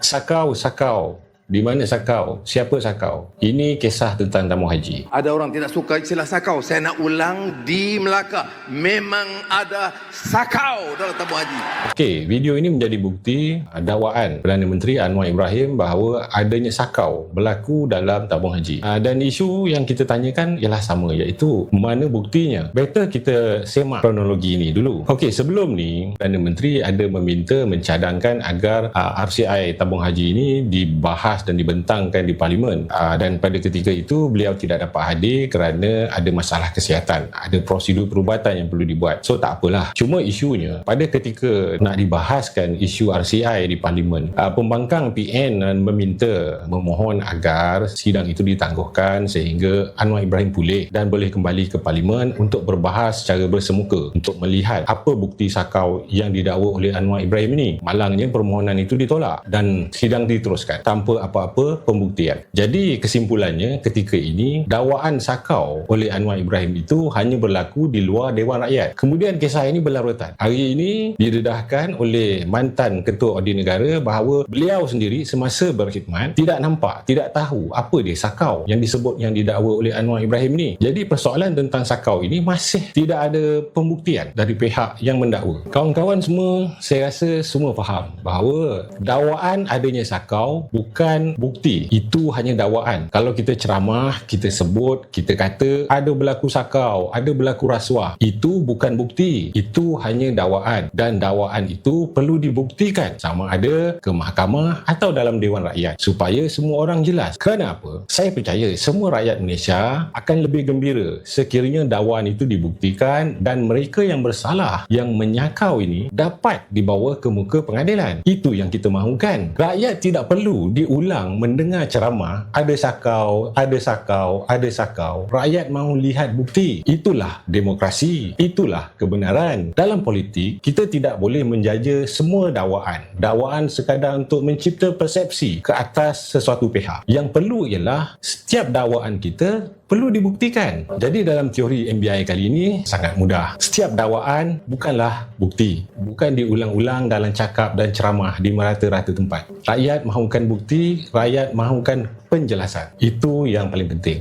Sakau. Di mana sakau? Siapa sakau? Ini kisah tentang tamu haji. Ada orang tidak suka istilah sakau. Saya nak ulang di Melaka. Memang ada sakau dalam tamu haji. Okey, video ini menjadi bukti dakwaan Perdana Menteri Anwar Ibrahim bahawa adanya sakau berlaku dalam tabung haji. Dan isu yang kita tanyakan ialah sama, iaitu mana buktinya? Better kita semak kronologi ini dulu. Okey, sebelum ni Perdana Menteri ada meminta mencadangkan agar RCI tabung haji ini dibahas dan dibentangkan di Parlimen, dan pada ketika itu beliau tidak dapat hadir kerana ada masalah kesihatan, ada prosedur perubatan yang perlu dibuat. So tak apalah. Cuma isunya pada ketika nak dibahaskan isu RCI di Parlimen, pembangkang PN memohon agar sidang itu ditangguhkan sehingga Anwar Ibrahim pulih dan boleh kembali ke Parlimen untuk berbahas secara bersemuka untuk melihat apa bukti sakau yang didakwa oleh Anwar Ibrahim ini. Malangnya permohonan itu ditolak dan sidang diteruskan tanpa apa-apa pembuktian. Jadi kesimpulannya ketika ini dakwaan sakau oleh Anwar Ibrahim itu hanya berlaku di luar Dewan Rakyat. Kemudian kisah ini berlarutan. Hari ini didedahkan oleh mantan Ketua Audit Negara bahawa beliau sendiri semasa berkhidmat tidak nampak, tidak tahu apa dia sakau yang disebut, yang didakwa oleh Anwar Ibrahim ni. Jadi persoalan tentang sakau ini masih tidak ada pembuktian dari pihak yang mendakwa. Kawan-kawan semua, saya rasa semua faham bahawa dakwaan adanya sakau bukan bukti. Itu hanya dakwaan. Kalau kita ceramah, kita sebut, kita kata ada berlaku sakau, ada berlaku rasuah, itu bukan bukti. Itu hanya dakwaan, dan dakwaan itu perlu dibuktikan sama ada ke mahkamah atau dalam Dewan Rakyat supaya semua orang jelas. Kerana apa? Saya percaya semua rakyat Malaysia akan lebih gembira sekiranya dakwaan itu dibuktikan dan mereka yang bersalah, yang menyakau ini dapat dibawa ke muka pengadilan. Itu yang kita mahukan. Rakyat tidak perlu diulang mendengar ceramah ada sakau, ada sakau, ada sakau. Rakyat mahu lihat bukti. Itulah demokrasi. Itulah kebenaran. Dalam politik, kita tidak boleh menjaja semua dakwaan. Dakwaan sekadar untuk mencipta persepsi ke atas sesuatu pihak. Yang perlu ialah setiap dakwaan kita perlu dibuktikan. Jadi dalam teori MBI kali ini sangat mudah. Setiap dakwaan bukanlah bukti. Bukan diulang-ulang dalam cakap dan ceramah di merata-rata tempat. Rakyat mahukan bukti, rakyat mahukan penjelasan. Itu yang paling penting.